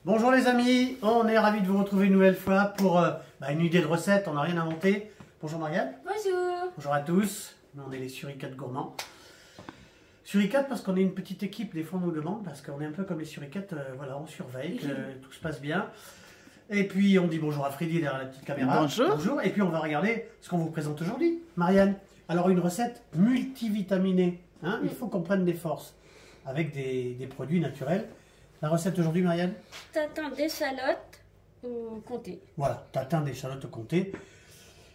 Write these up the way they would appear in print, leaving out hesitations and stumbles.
Bonjour les amis, on est ravis de vous retrouver une nouvelle fois pour une idée de recette, on n'a rien inventé. Bonjour Marianne. Bonjour. Bonjour à tous, nous on est les suricates gourmands. Suricates parce qu'on est une petite équipe, des fois on nous demande, parce qu'on est un peu comme les suricates, voilà, on surveille que tout se passe bien. Et puis on dit bonjour à Freddy derrière la petite caméra. Bonjour. Bonjour. Et puis on va regarder ce qu'on vous présente aujourd'hui. Marianne, alors une recette multivitaminée, hein, il faut qu'on prenne des forces avec des produits naturels. La recette aujourd'hui, Marianne? Tatin d'échalotes au comté. Voilà, tatin d'échalotes au comté.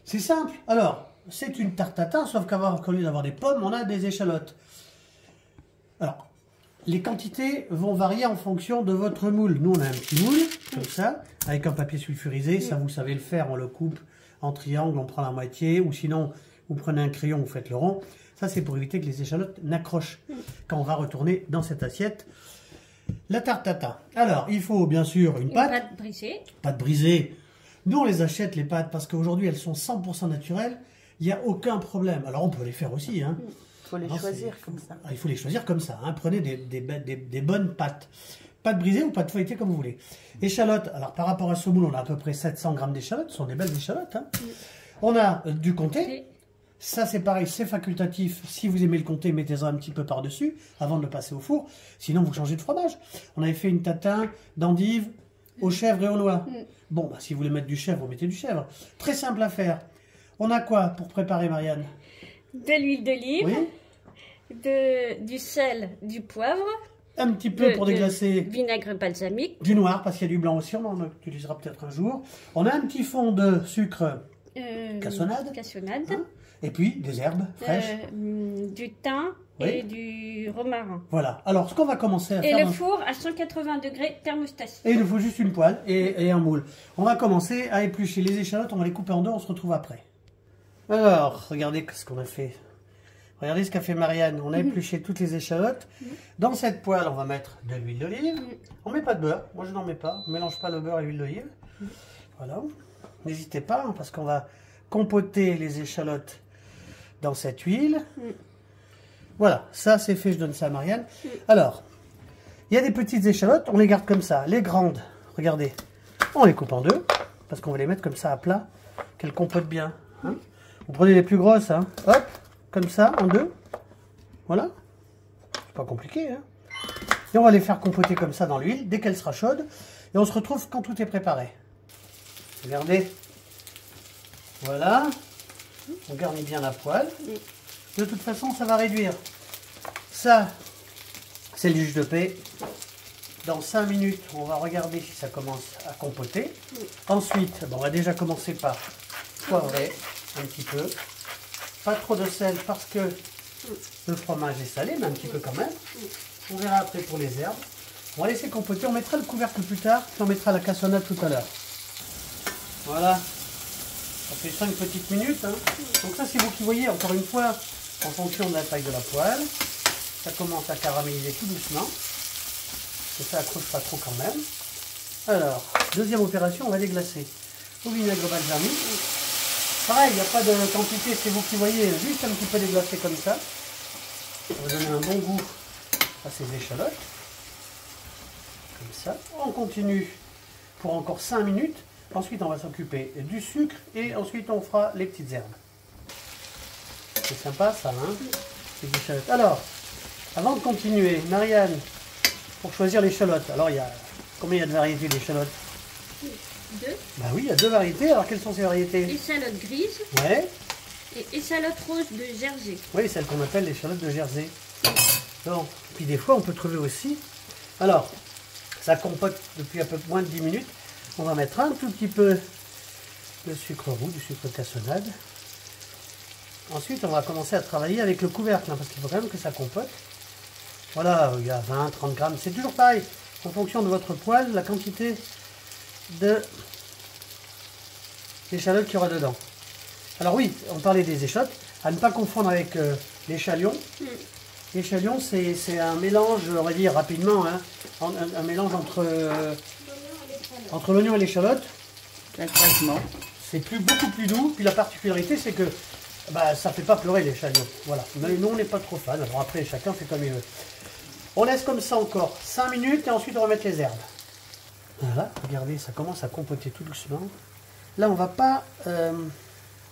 C'est simple. Alors, c'est une tarte tatin, sauf qu'au lieu d'avoir des pommes, on a des échalotes. Alors, les quantités vont varier en fonction de votre moule. Nous, on a un petit moule, comme ça, avec un papier sulfurisé. Ça, vous savez le faire. On le coupe en triangle, on prend la moitié. Ou sinon, vous prenez un crayon, vous faites le rond. Ça, c'est pour éviter que les échalotes n'accrochent quand on va retourner dans cette assiette. La tarte tatin. Alors, il faut bien sûr une pâte. Pâte brisée. Pâte brisée. Nous, on les achète, les pâtes, parce qu'aujourd'hui, elles sont 100% naturelles. Il n'y a aucun problème. Alors, on peut les faire aussi. Hein. Il faut les choisir comme ça. Il faut les choisir comme ça. Hein. Prenez des bonnes pâtes. Pâte brisée ou pâte feuilletée, comme vous voulez. Échalotes. Alors, par rapport à ce moule, on a à peu près 700 grammes d'échalotes. Ce sont des belles échalotes. Hein. On a du comté. Ça, c'est pareil, c'est facultatif. Si vous aimez le comté, mettez-en un petit peu par-dessus avant de le passer au four. Sinon, vous changez de fromage. On avait fait une tatin d'endive aux chèvres et aux noix. Bon, si vous voulez mettre du chèvre, vous mettez du chèvre. Très simple à faire. On a quoi pour préparer, Marianne? De l'huile d'olive. Oui. Du sel, du poivre. Un petit peu pour déglacer. Vinaigre balsamique. Du noir, parce qu'il y a du blanc aussi. On en utilisera peut-être un jour. On a un petit fond de sucre cassonade. Hein? Et puis, des herbes fraîches. Du thym et du romarin. Voilà. Alors, ce qu'on va commencer à faire... Et le four à 180 degrés thermostatique. Et il nous faut juste une poêle et un moule. On va commencer à éplucher les échalotes. On va les couper en deux. On se retrouve après. Alors, regardez ce qu'on a fait. Regardez ce qu'a fait Marianne. On a épluché toutes les échalotes. Dans cette poêle, on va mettre de l'huile d'olive. On ne met pas de beurre. Moi, je n'en mets pas. On ne mélange pas le beurre et l'huile d'olive. Voilà. N'hésitez pas, hein, parce qu'on va compoter les échalotes dans cette huile. Voilà, ça c'est fait, je donne ça à Marianne. Alors, il y a des petites échalotes, on les garde comme ça. Les grandes, regardez, on les coupe en deux, parce qu'on va les mettre comme ça à plat, qu'elles compotent bien. Hein. Vous prenez les plus grosses, hein. Hop, comme ça, en deux. Voilà, c'est pas compliqué. Hein. Et on va les faire compoter comme ça dans l'huile, dès qu'elle sera chaude. Et on se retrouve quand tout est préparé. Regardez, voilà. On garnit bien la poêle. De toute façon, ça va réduire. Ça, c'est le jus de paix. Dans 5 minutes, on va regarder si ça commence à compoter. Ensuite, on va déjà commencer par poivrer un petit peu. Pas trop de sel parce que le fromage est salé, mais un petit peu quand même. On verra après pour les herbes. On va laisser compoter. On mettra le couvercle plus tard, puis on mettra la cassonade tout à l'heure. Voilà. Ça fait 5 petites minutes. Hein. Donc ça, c'est vous qui voyez, encore une fois, en fonction de la taille de la poêle. Ça commence à caraméliser tout doucement. Et ça accroche pas trop quand même. Alors, deuxième opération, on va déglacer. Au vinaigre balsamique. Pareil, il n'y a pas de quantité, c'est vous qui voyez, juste un petit peu déglacé comme ça. Ça va donner un bon goût à ces échalotes. Comme ça. On continue pour encore 5 minutes. Ensuite, on va s'occuper du sucre et ensuite, on fera les petites herbes. C'est sympa, ça, hein? Les échalotes. Alors, avant de continuer, Marianne, pour choisir l'échalote, alors, combien il y a de variétés d'échalotes? 2. Bah oui, il y a 2 variétés. Alors, quelles sont ces variétés? Échalote grise. Ouais. Et échalote rose de Jersey. Oui, celle qu'on appelle l'échalote de Jersey. Bon. Puis des fois, on peut trouver aussi. Alors, ça compote depuis un peu moins de 10 minutes. On va mettre un tout petit peu de sucre roux, du sucre cassonade. Ensuite, on va commencer à travailler avec le couvercle, hein, parce qu'il faut quand même que ça compote. Voilà, il y a 20-30 grammes. C'est toujours pareil, en fonction de votre poêle, la quantité d'échalotes qu'il y aura dedans. Alors oui, on parlait des échalotes, à ne pas confondre avec l'échalion. L'échalion, c'est un mélange, on va dire rapidement, hein, un mélange entre l'oignon et l'échalote. C'est beaucoup plus doux. Puis la particularité, c'est que ça ne fait pas pleurer l'échalion. Voilà. Mais nous, on n'est pas trop fan. Alors après, chacun fait comme il veut. On laisse comme ça encore 5 minutes et ensuite on va mettre les herbes. Voilà, regardez, ça commence à compoter tout doucement. Là, on va pas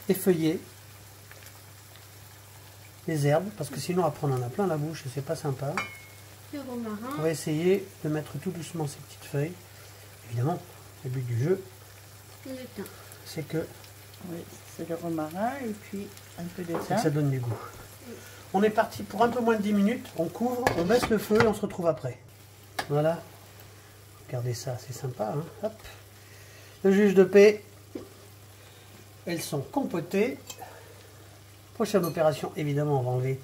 effeuiller les herbes, parce que sinon après on en a plein la bouche et c'est pas sympa. Le romarin. On va essayer de mettre tout doucement ces petites feuilles. Évidemment, le but du jeu, Le thym. c'est que, Oui, c'est le romarin et puis un peu de c'est que thym. ça donne du goût. On est parti pour un peu moins de 10 minutes. On couvre, on baisse le feu et on se retrouve après. Voilà. Regardez ça, c'est sympa. Hein. Hop. Le juge de paix. Elles sont compotées. Prochaine opération, évidemment, on va enlever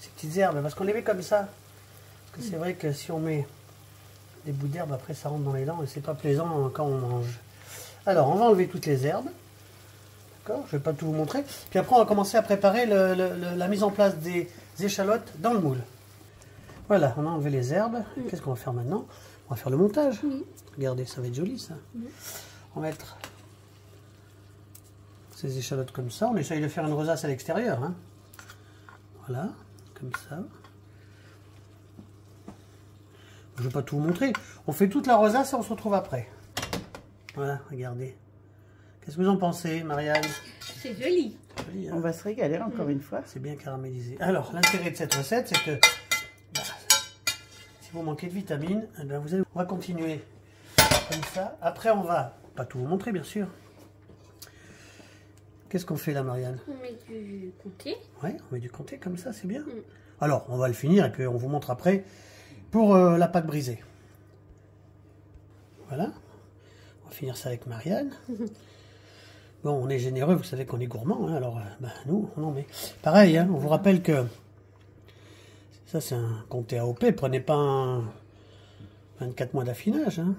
ces petites herbes parce qu'on les met comme ça. Parce que c'est vrai que si on met des bouts d'herbe, après ça rentre dans les dents et c'est pas plaisant quand on mange. Alors, on va enlever toutes les herbes. D'accord, je vais pas tout vous montrer. Puis après, on va commencer à préparer la mise en place des échalotes dans le moule. Voilà, on a enlevé les herbes. Qu'est-ce qu'on va faire maintenant? On va faire le montage. Regardez, ça va être joli ça. On va mettre ces échalotes comme ça. On essaye de faire une rosace à l'extérieur. Hein. Voilà, comme ça. Je ne vais pas tout vous montrer. On fait toute la rosace et on se retrouve après. Voilà, regardez. Qu'est-ce que vous en pensez, Marianne? C'est joli. Joli, hein? On va se régaler encore une fois. C'est bien caramélisé. Alors, l'intérêt de cette recette, c'est que si vous manquez de vitamines, eh bien on va continuer comme ça. Après, on va, pas tout vous montrer, bien sûr. Qu'est-ce qu'on fait là, Marianne? On met du comté. Oui, on met du comté comme ça, c'est bien. Alors, on va le finir et puis on vous montre après pour la pâte brisée. Voilà. On va finir ça avec Marianne. Bon, on est généreux, vous savez qu'on est gourmand, hein, alors nous, on en met. Pareil, hein, on vous rappelle que ça, c'est un comté AOP, prenez pas un 24 mois d'affinage. Hein.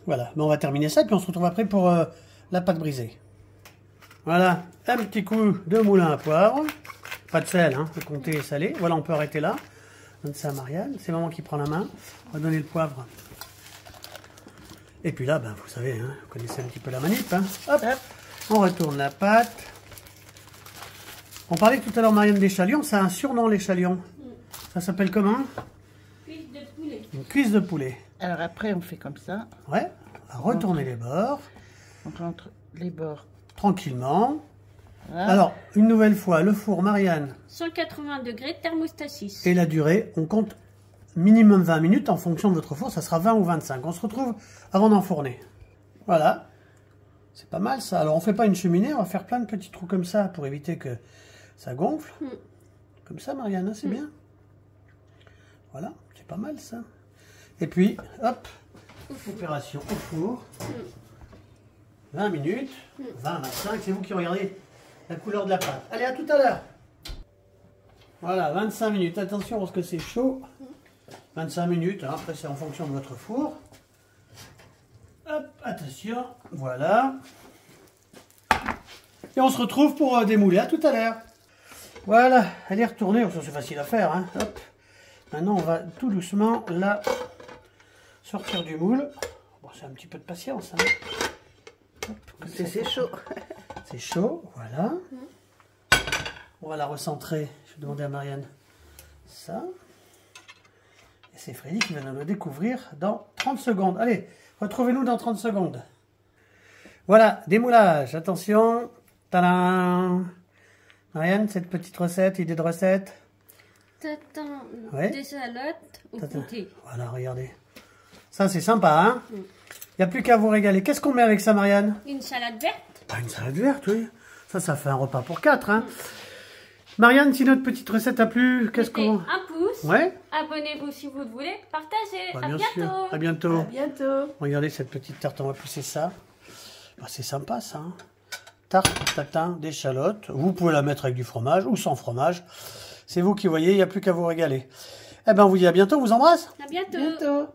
Voilà, mais on va terminer ça, puis on se retrouve après pour la pâte brisée. Voilà, un petit coup de moulin à poivre. Pas de sel, hein, le comté est salé. Voilà, on peut arrêter là. Donne ça à Marianne, c'est maman qui prend la main. On va donner le poivre. Et puis là, vous savez, hein, vous connaissez un petit peu la manip. Hein. Hop, hop. On retourne la pâte. On parlait tout à l'heure, Marianne, d'échalion. Ça a un surnom, l'échalion. Ça s'appelle comment? Cuisse de poulet. Une cuisse de poulet. Alors après, on fait comme ça. Ouais, on va retourner les bords. On rentre les bords. Tranquillement. Voilà. Alors, une nouvelle fois, le four, Marianne. 180 degrés, thermostat 6. Et la durée, on compte minimum 20 minutes. En fonction de votre four, ça sera 20 ou 25. On se retrouve avant d'enfourner. Voilà. C'est pas mal ça. Alors on fait pas une cheminée, on va faire plein de petits trous comme ça pour éviter que ça gonfle. Comme ça, Marianne, c'est bien. Voilà, c'est pas mal ça. Et puis, hop, opération au four. 20 minutes, 20, 25, c'est vous qui regardez la couleur de la pâte. Allez, à tout à l'heure. Voilà, 25 minutes. Attention parce que c'est chaud. 25 minutes, hein, après c'est en fonction de votre four. Hop, attention, voilà. Et on se retrouve pour démouler. À tout à l'heure. Voilà, elle est retournée. Ça c'est facile à faire. Hein. Hop. Maintenant, on va tout doucement la sortir du moule. Bon, c'est un petit peu de patience. Hein. C'est chaud. C'est chaud, voilà. On va la recentrer. Je vais demander à Marianne ça. Et c'est Freddy qui va nous le découvrir dans 30 secondes. Allez, retrouvez-nous dans 30 secondes. Voilà, démoulage. Attention. Tadam. Marianne, cette petite recette, idée de recette. Tatin, Ouais. des échalotes au comté. Voilà, regardez. Ça, c'est sympa, hein. Il n'y a plus qu'à vous régaler. Qu'est-ce qu'on met avec ça, Marianne? Une salade verte. Ah, une salade verte, oui. Ça fait un repas pour 4, hein. Marianne, si notre petite recette a plu, qu'est-ce Mettez qu'on... un pouce. Ouais. Abonnez-vous si vous le voulez. Partagez. Bah, à bien bientôt. sûr. À bientôt. À bientôt. Regardez cette petite tarte, on va pousser ça. Bah, c'est sympa, ça. Hein. Tarte tatin d'échalotes. Vous pouvez la mettre avec du fromage ou sans fromage. C'est vous qui voyez, il n'y a plus qu'à vous régaler. Eh ben, on vous dit à bientôt, on vous embrasse. À bientôt. Bientôt.